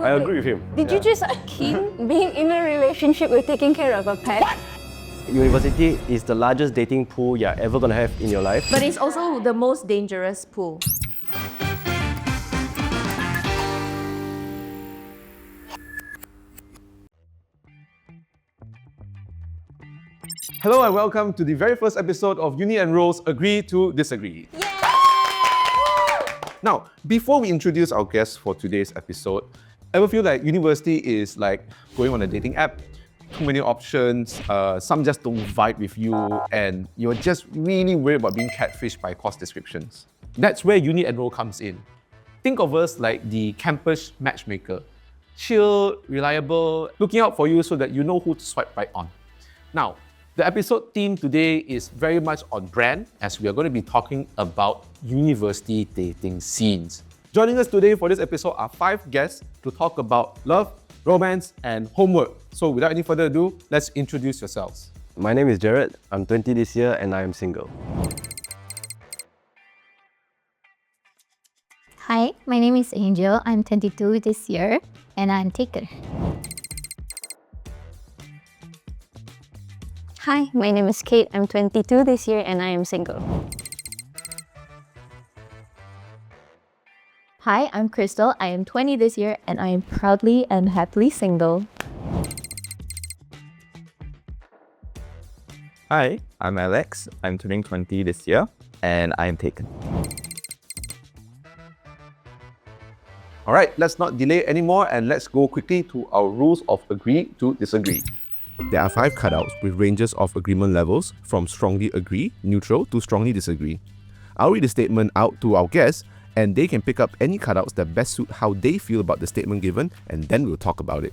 I agree with him. Did you just akin being in a relationship with taking care of a pet? University is the largest dating pool you're ever gonna have in your life. But it's also the most dangerous pool. Hello and welcome to the very first episode of Uni and Rose Agree to Disagree. Yay! Now, before we introduce our guests for today's episode, ever feel like university is like going on a dating app? Too many options, some just don't vibe with you, and you're just really worried about being catfished by course descriptions. That's where Uni and Rose comes in. Think of us like the campus matchmaker. Chill, reliable, looking out for you so that you know who to swipe right on. Now, the episode theme today is very much on brand, as we are going to be talking about university dating scenes. Joining us today for this episode are 5 guests to talk about love, romance, and homework. So without any further ado, let's introduce yourselves. My name is Jared. I'm 20 this year and I am single. Hi, my name is Angel. I'm 22 this year and I'm taken. Hi, my name is Kate. I'm 22 this year and I am single. Hi, I'm Crystal. I am 20 this year and I am proudly and happily single. Hi, I'm Alex. I'm turning 20 this year and I am taken. All right, let's not delay anymore and let's go quickly to our rules of agree to disagree. There are 5 cutouts with ranges of agreement levels from strongly agree, neutral to strongly disagree. I'll read the statement out to our guests and they can pick up any cutouts that best suit how they feel about the statement given, and then we'll talk about it.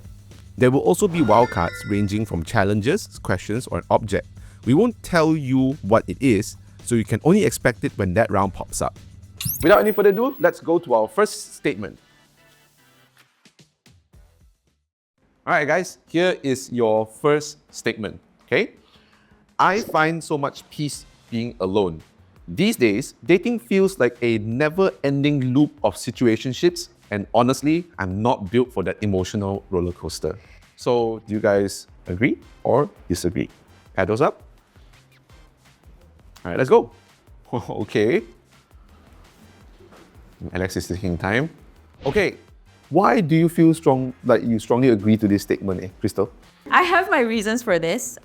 There will also be wildcards ranging from challenges, questions, or an object. We won't tell you what it is, so you can only expect it when that round pops up. Without any further ado, let's go to our first statement. Alright guys, here is your first statement, okay? I find so much peace being alone. These days, dating feels like a never-ending loop of situationships, and honestly, I'm not built for that emotional roller coaster. So, do you guys agree or disagree? Paddles up. Alright, let's go. Okay. Alex is taking time. Okay. Why do you feel you strongly agree to this statement, Crystal? I have my reasons for this.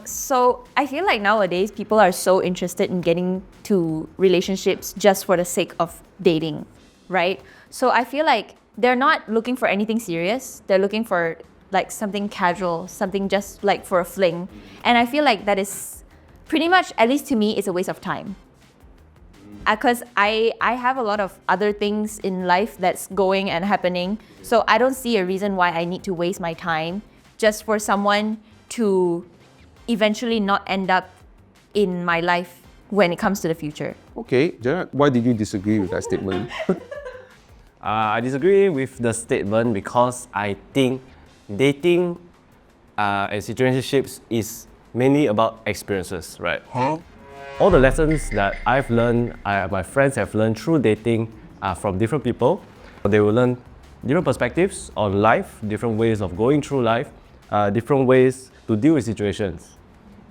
So I feel like nowadays people are so interested in getting to relationships just for the sake of dating, right? So I feel like they're not looking for anything serious. They're looking for like something casual, something just like for a fling. And I feel like that is pretty much, at least to me, it's a waste of time. Because I have a lot of other things in life that's going and happening. So I don't see a reason why I need to waste my time just for someone to eventually not end up in my life when it comes to the future. Okay, Jared, why did you disagree with that statement? I disagree with the statement because I think dating and situationships is mainly about experiences, right? All the lessons that I've learned, my friends have learned through dating from different people. They will learn different perspectives on life, different ways of going through life, different ways to deal with situations.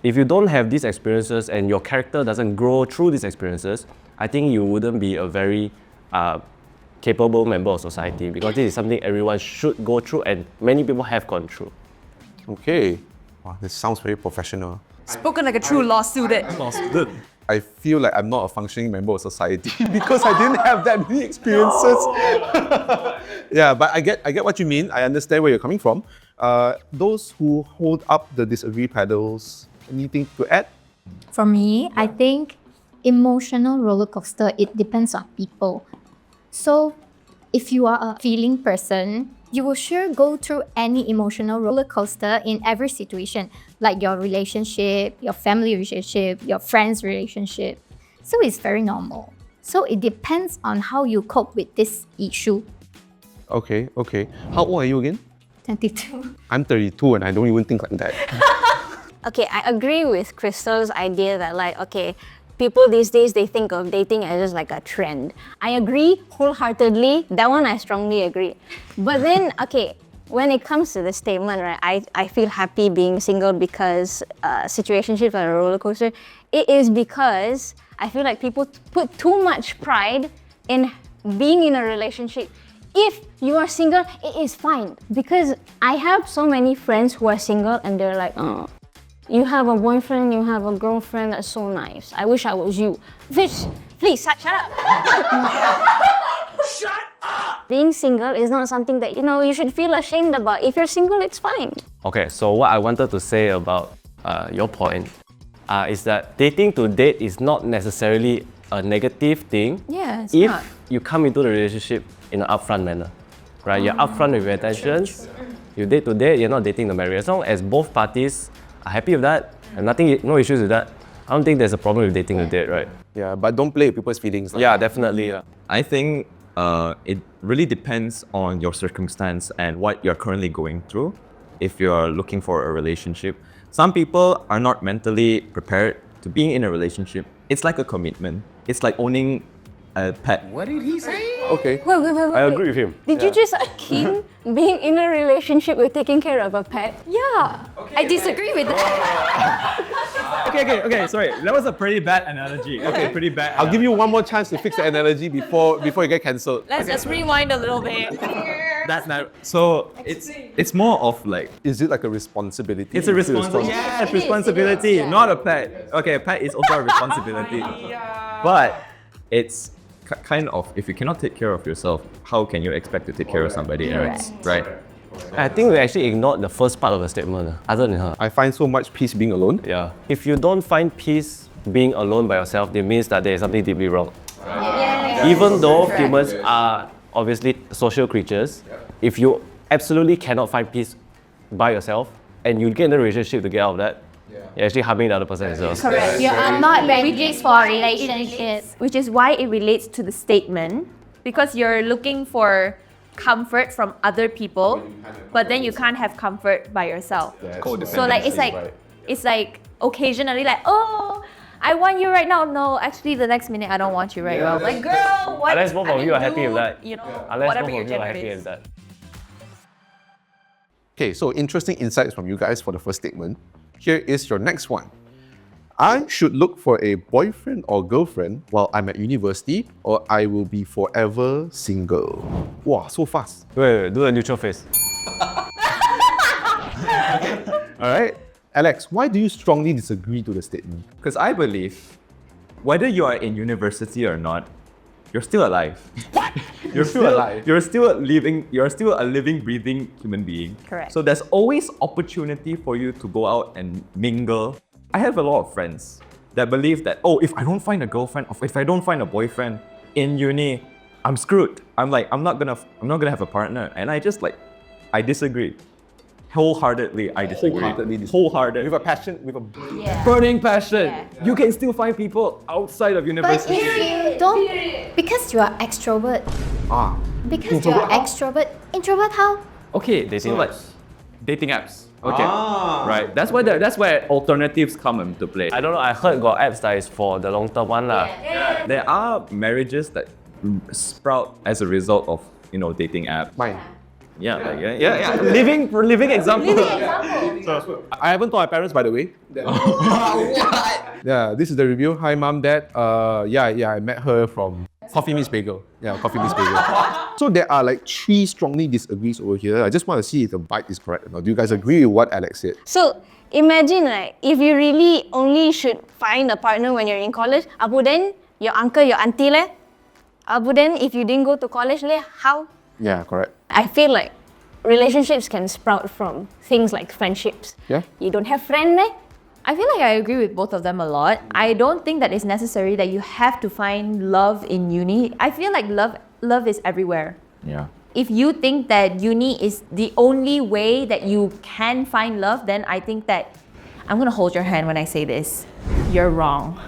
If you don't have these experiences and your character doesn't grow through these experiences, I think you wouldn't be a very capable member of society, because this is something everyone should go through and many people have gone through. Okay. Wow, this sounds very professional. Spoken like a true law student. I feel like I'm not a functioning member of society because I didn't have that many experiences. Yeah, but I get what you mean. I understand where you're coming from. Those who hold up the disagree paddles, anything to add? For me, I think emotional roller coaster, it depends on people. So if you are a feeling person, you will sure go through any emotional roller coaster in every situation, like your relationship, your family relationship, your friends' relationship. So it's very normal. So it depends on how you cope with this issue. Okay. How old are you again? 22. I'm 32 and I don't even think like that. Okay, I agree with Crystal's idea that people these days, they think of dating as just like a trend. I agree wholeheartedly. That one I strongly agree. But then, okay, when it comes to the statement, right, I feel happy being single because situationships are a roller coaster. It is because I feel like people put too much pride in being in a relationship. If you are single, it is fine. Because I have so many friends who are single and they're like, oh, you have a boyfriend, you have a girlfriend, that's so nice. I wish I was you. Fish, please, shut up. Shut up! Being single is not something that, you should feel ashamed about. If you're single, it's fine. Okay, so what I wanted to say about your point is that dating to date is not necessarily a negative thing Yeah, it's if not. you come into the relationship in an upfront manner, right? You're upfront with your intentions. You date to date, you're not dating to marry. As long as both parties are happy with that and no issues with that, I don't think there's a problem with dating to date, right? Yeah, but don't play with people's feelings. Yeah, definitely. Yeah. I think it really depends on your circumstance and what you're currently going through. If you're looking for a relationship, some people are not mentally prepared to being in a relationship. It's like a commitment. It's like owning a pet. Okay. Wait. I agree with him. Did you just akin being in a relationship with taking care of a pet? Yeah, I disagree with that. Okay, sorry. That was a pretty bad analogy. Okay, pretty bad. I'll give you one more chance to fix the analogy before you get cancelled. Let's just rewind a little bit. That's not. So it's more of like Is it like a responsibility? it's a responsibility. Yeah, it's responsibility, not a pet. Okay, a pet is also a responsibility. But it's kind of, if you cannot take care of yourself, how can you expect to take care of somebody else, right? I think we actually ignored the first part of the statement, other than her. I find so much peace being alone. Yeah. If you don't find peace being alone by yourself, it means that there is something deeply wrong. Even though humans are obviously social creatures, if you absolutely cannot find peace by yourself and you get in a relationship to get out of that, you're actually harming the other person as well. Correct. You are not ready for relationships. Which is why it relates to the statement, because you're looking for comfort from other people, but then you can't have comfort by yourself. So like it's like occasionally like, oh, I want you right now. No, actually the next minute I don't want you right now. Like, girl, what? Unless both I of mean, you are happy dude, with that. You know, Unless whatever both your of you are gender happy is. with that. Okay, so interesting insights from you guys for the first statement. Here is your next one. I should look for a boyfriend or girlfriend while I'm at university, or I will be forever single. Wow, so fast. Wait, do a neutral face. All right. Alex, why do you strongly disagree to the statement? Because I believe whether you are in university or not, you're still alive. What? You're still alive? You're still living. You're still a living, breathing human being. Correct. So there's always opportunity for you to go out and mingle. I have a lot of friends that believe that, oh, if I don't find a girlfriend, or if I don't find a boyfriend in uni, I'm screwed. I'm not gonna have a partner. And I disagree. Wholeheartedly, I disagree. Wholehearted. With a passion, with a Burning passion. You can still find people outside of But university. if you don't, because you are extrovert. Because you are extrovert. Introvert how? Okay, Dating so like apps. dating apps. Okay, right. That's where alternatives come into play. I don't know, I heard got apps that is for the long term one lah. There are marriages that sprout as a result of dating apps. mine. Yeah. Living example. I haven't told my parents, by the way. Yeah, this is the review. Hi, mom, dad. I met her from Coffee Meets Bagel. Yeah, Coffee Meets Bagel. So there are like 3 strongly disagrees over here. I just want to see if the vibe is correct or not. Do you guys agree with what Alex said? So imagine, like, if you really only should find a partner when you're in college, abu then your uncle, your auntie leh? Abu then if you didn't go to college leh, how? Yeah, correct. I feel like relationships can sprout from things like friendships. Yeah. You don't have friend leh? I feel like I agree with both of them a lot. I don't think that it's necessary that you have to find love in uni. I feel like love is everywhere. Yeah. If you think that uni is the only way that you can find love, then I think that I'm gonna hold your hand when I say this. You're wrong.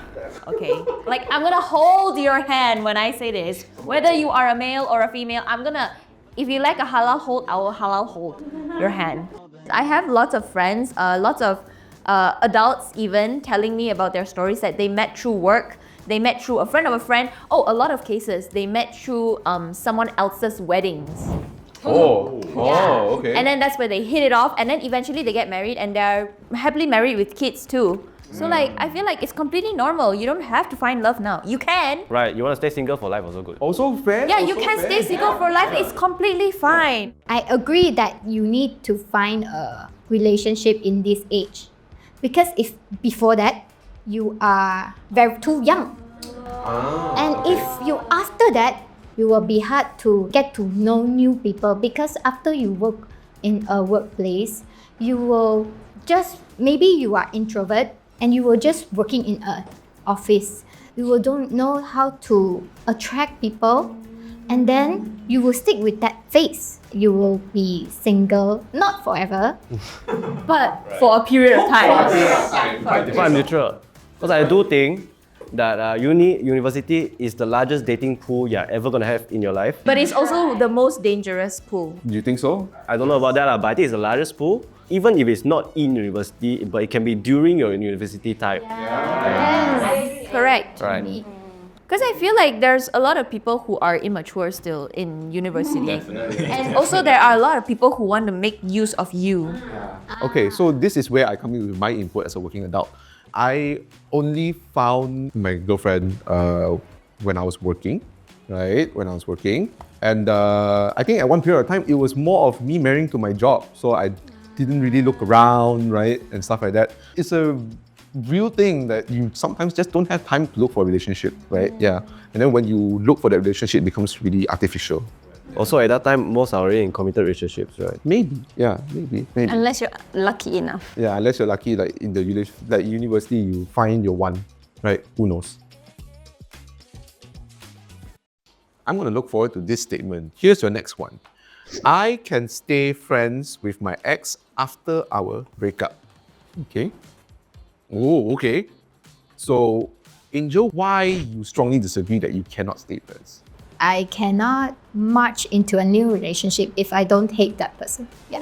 Okay? Like, I'm gonna hold your hand when I say this. Whether you are a male or a female, if you like a halal hold, I will halal hold your hand. I have lots of friends, lots of adults even telling me about their stories that they met through work. they met through a friend of a friend. Oh, a lot of cases, they met through someone else's weddings. Okay. And then that's where they hit it off, and then eventually they get married and they're happily married with kids too. So like, I feel like it's completely normal. You don't have to find love now. You can. Right, you want to stay single for life, also good. Also fair. Yeah, you can stay single for life. It's completely fine. I agree that you need to find a relationship in this age. Because if before that, you are very too young. And if you after that, you will be hard to get to know new people because after you work in a workplace, you will just, maybe you are introvert and you were just working in an office. You will don't know how to attract people, and then you will stick with that phase. You will be single, not forever, but For a period of time. If I'm neutral, because I do think that university is the largest dating pool you're ever gonna have in your life. But it's also the most dangerous pool. Do you think so? I don't know about that, but I think it's the largest pool. Even if it's not in university, but it can be during your university time. Correct. Right. Because I feel like there's a lot of people who are immature still in university. And also there are a lot of people who want to make use of you. Okay, so this is where I come in with my input as a working adult. I only found my girlfriend when I was working, right? When I was working. And I think at one period of time, it was more of me marrying to my job. So I didn't really look around, right? And stuff like that. It's a real thing that you sometimes just don't have time to look for a relationship, right? Yeah. And then when you look for that relationship, it becomes really artificial. Also, at that time, most are already in committed relationships, right? Maybe, yeah, maybe. Unless you're lucky enough. Yeah, unless you're lucky, like in the university, you find your one, right? Who knows? I'm going to look forward to this statement. Here's your next one. I can stay friends with my ex after our breakup. Okay. Oh, okay. So, Angel, why you strongly disagree that you cannot stay friends? I cannot march into a new relationship if I don't hate that person. Yeah.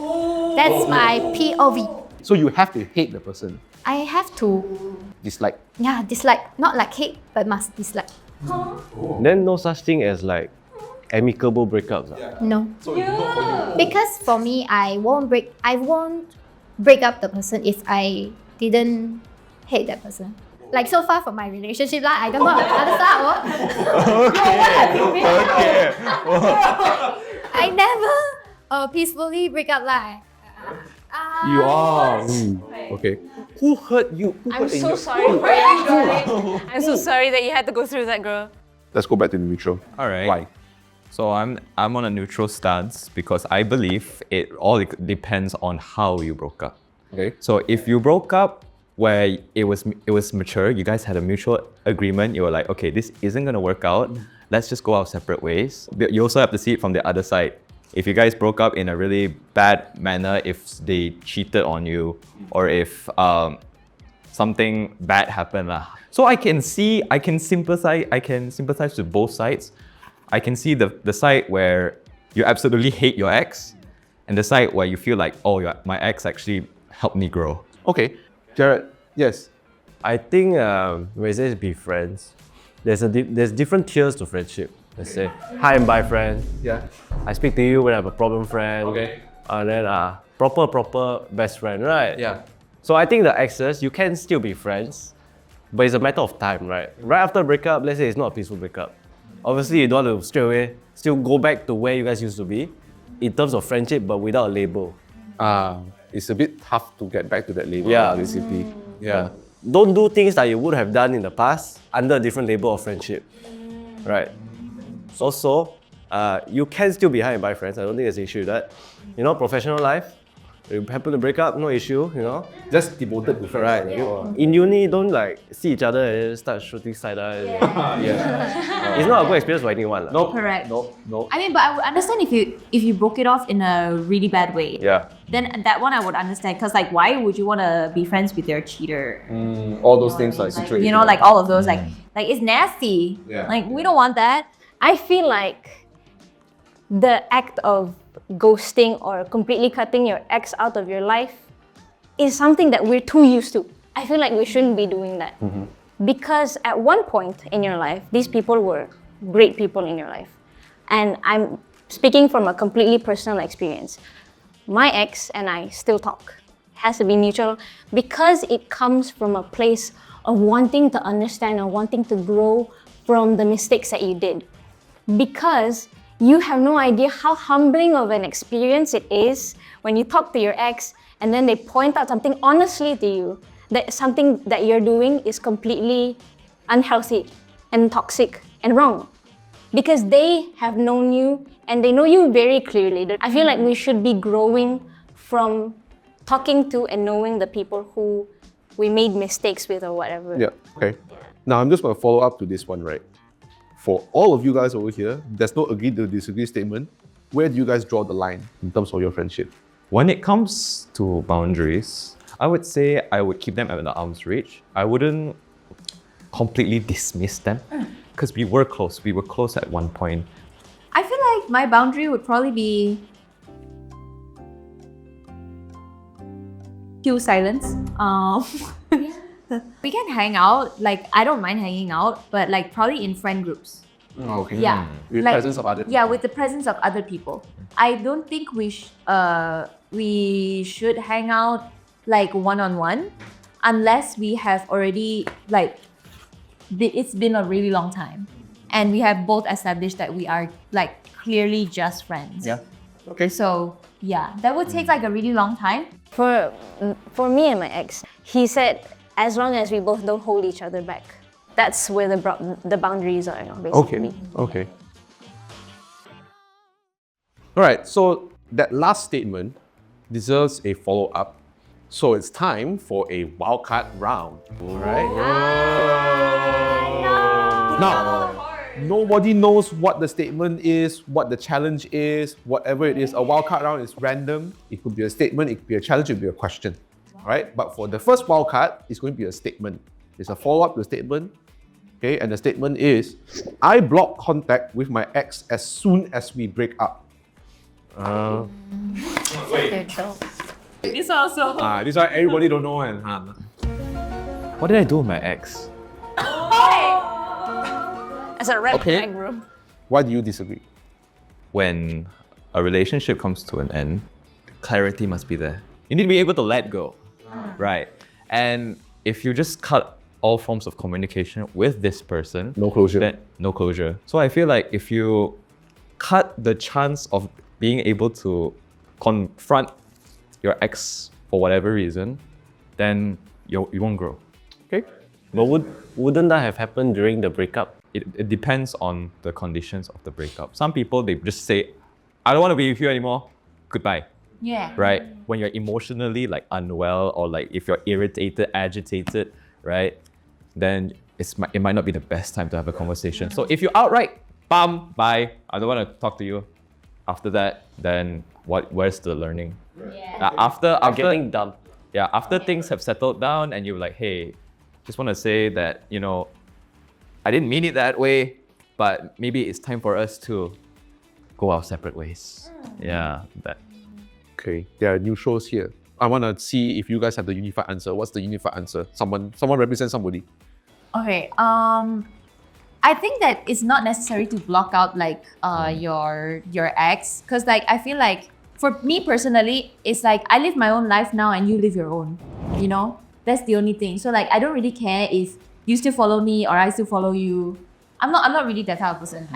That's my POV. So you have to hate the person. I have to, Dislike. yeah, dislike. Not like hate, but must dislike. Then no such thing as like amicable breakups. No. Because for me, I won't break up the person if I didn't hate that person. Like so far from my relationship, like, I don't know other stuff. I never peacefully break up like. You are. Okay. Who hurt you? Who I'm hurt so you? sorry for you. I'm so sorry that you had to go through that, girl. Let's go back to the neutral. All right. Why? So I'm on a neutral stance because I believe it all depends on how you broke up. Okay. So if you broke up where it was mature, you guys had a mutual agreement, you were like, okay, this isn't gonna work out. Let's just go our separate ways. But you also have to see it from the other side. If you guys broke up in a really bad manner, if they cheated on you, or if something bad happened, so I can sympathize with both sides. I can see the side where you absolutely hate your ex, and the side where you feel like, oh, my ex actually helped me grow. Okay. Jared, yes. I think when it says be friends, there's different tiers to friendship. Let's say hi and bye friend. Yeah. I speak to you when I have a problem friend. Okay. And then proper best friend, right? Yeah. So I think the exes, you can still be friends, but it's a matter of time, right? Right after a breakup, let's say it's not a peaceful breakup. Obviously, you don't want to straight away still go back to where you guys used to be in terms of friendship, but without a label. It's a bit tough to get back to that label, Yeah. basically. Yeah. Don't do things that you would have done in the past under a different label of friendship, right? Also, you can still be high and bye friends. I don't think there's an issue with that. You know, professional life, you happen to break up, no issue, you know. Just devoted to friends. Right. In uni, don't like see each other and start shooting side eye. Yeah. It's not a good experience for anyone. lah. Nope. Correct. Nope. I mean, but I would understand if you broke it off in a really bad way. Yeah. Then that one I would understand, because like, why would you want to be friends with your cheater? All those things like Like, situated. you know, like all of those, like it's nasty. Yeah. Like we don't want that. I feel like the act of ghosting or completely cutting your ex out of your life is something that we're too used to. I feel like we shouldn't be doing that. because at one point in your life, these people were great people in your life. And I'm speaking from a completely personal experience. My ex and I still talk. Has to be mutual because it comes from a place of wanting to understand or wanting to grow from the mistakes that you did. Because you have no idea how humbling of an experience it is when you talk to your ex and then they point out something honestly to you, that something that you're doing is completely unhealthy and toxic and wrong. Because they have known you and they know you very clearly. I feel like we should be growing from talking to and knowing the people who we made mistakes with or whatever. Yeah, okay. Now I'm just going to follow up to this one, right? For all of you guys over here, there's no agree to disagree statement. Where do you guys draw the line in terms of your friendship? When it comes to boundaries, I would say I would keep them at the arm's reach. I wouldn't completely dismiss them because we were close. We were close at one point. I feel like my boundary would probably be cue silence. We can hang out. Like I don't mind hanging out, but like probably in friend groups. Oh, okay. Yeah, With like- presence of other Yeah, with the presence of other people. I don't think we should hang out like one-on-one unless we have already like it's been a really long time and we have both established that we are like clearly just friends. Yeah. Okay. So yeah, that would take like a really long time. For me and my ex, he said, as long as we both don't hold each other back, that's where the boundaries are, basically. Okay. All right, so that last statement deserves a follow-up. So it's time for a wildcard round. All right. Now, nobody knows what the statement is, what the challenge is, whatever it is. A wildcard round is random. It could be a statement, it could be a challenge, it could be a question. All right, but for the first wildcard, it's going to be a statement. It's a follow-up to a statement. Okay, and the statement is, I block contact with my ex as soon as we break up. This also. This one everybody don't know. And What did I do with my ex? As a red flag, bro. why do you disagree? When a relationship comes to an end, clarity must be there. You need to be able to let go, right? And if you just cut all forms of communication with this person, No closure. Then no closure. So I feel like if you cut the chance of being able to confront your ex for whatever reason, then you won't grow. Okay. But wouldn't that have happened during the breakup? It depends on the conditions of the breakup. Some people, they just say, I don't want to be with you anymore, goodbye. Yeah. Right? When you're emotionally like unwell or like if you're irritated, agitated, right? Then it might not be the best time to have a conversation. So if you outright, bam, bye, I don't want to talk to you. After that, then where's the learning? After Getting dumb. after things have settled down and you're like, hey, just want to say that, I didn't mean it that way, but maybe it's time for us to go our separate ways. Yeah, that. Okay, there are neutrals here. I want to see if you guys have the unified answer. What's the unified answer? Someone represent somebody. Okay. I think that it's not necessary to block out like your ex, because like I feel like for me personally, it's like I live my own life now and you live your own. That's the only thing. So like I don't really care if you still follow me or I still follow you. I'm not really that type of person.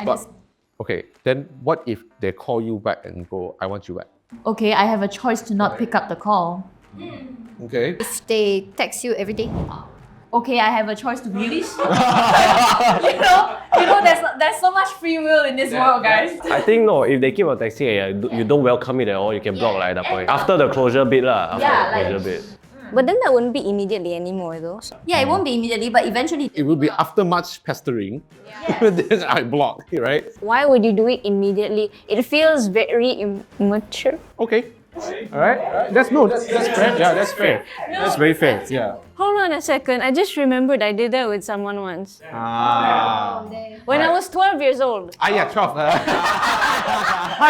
Okay, then what if they call you back and go, I want you back? Okay, I have a choice to not pick up the call. Okay. If they text you every day, Okay, I have a choice to really. There's so much free will in this world, guys. I think no, if they keep on texting, you don't welcome it at all, you can block like at that point. After the closure bit lah. After the closure bit. But then that wouldn't be immediately anymore, though. Yeah, it won't be immediately, but eventually. It will be after much pestering. Then I block, right? Why would you do it immediately? It feels very immature. Okay. All right. That's fair. Yeah, that's fair. That's very fair. Yeah. Hold on a second. I just remembered I did that with someone once. When I was 12 years old. Yeah, 12.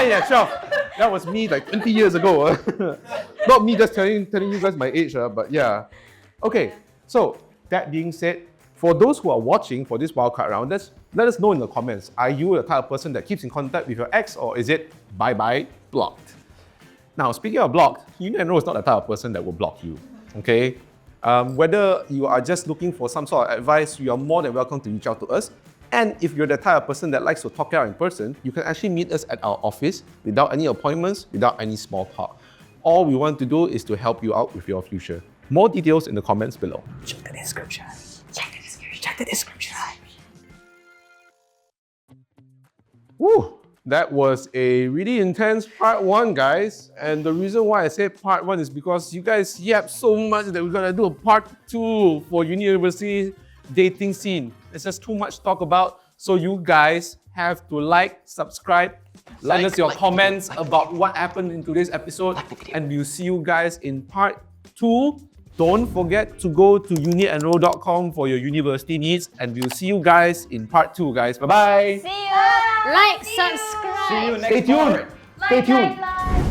Yeah, 12. That was me like 20 years ago. Not me just telling you guys my age, but yeah. Okay, so that being said, For those who are watching for this wildcard round, let us know in the comments. Are you the type of person that keeps in contact with your ex, or is it bye-bye blocked? Now, speaking of blocked, Uni Enroll is not the type of person that will block you, okay? Whether you are just looking for some sort of advice, you are more than welcome to reach out to us. And if you're the type of person that likes to talk it out in person, you can actually meet us at our office without any appointments, without any small talk. All we want to do is to help you out with your future. More details in the comments below. Check the description. Check the description. Woo! That was a really intense part 1, guys. And the reason why I say part 1 is because you guys yapped so much that we're gonna do a part 2 for university dating scene. It's just too much to talk about. So you guys have to like, subscribe, lend us your comments about what happened in today's episode, and we'll see you guys in part 2. Don't forget to go to unienroll.com for your university needs, and we'll see you guys in part 2, guys. Bye-bye. See you. Like, subscribe. See you next Stay tuned. part. Stay tuned.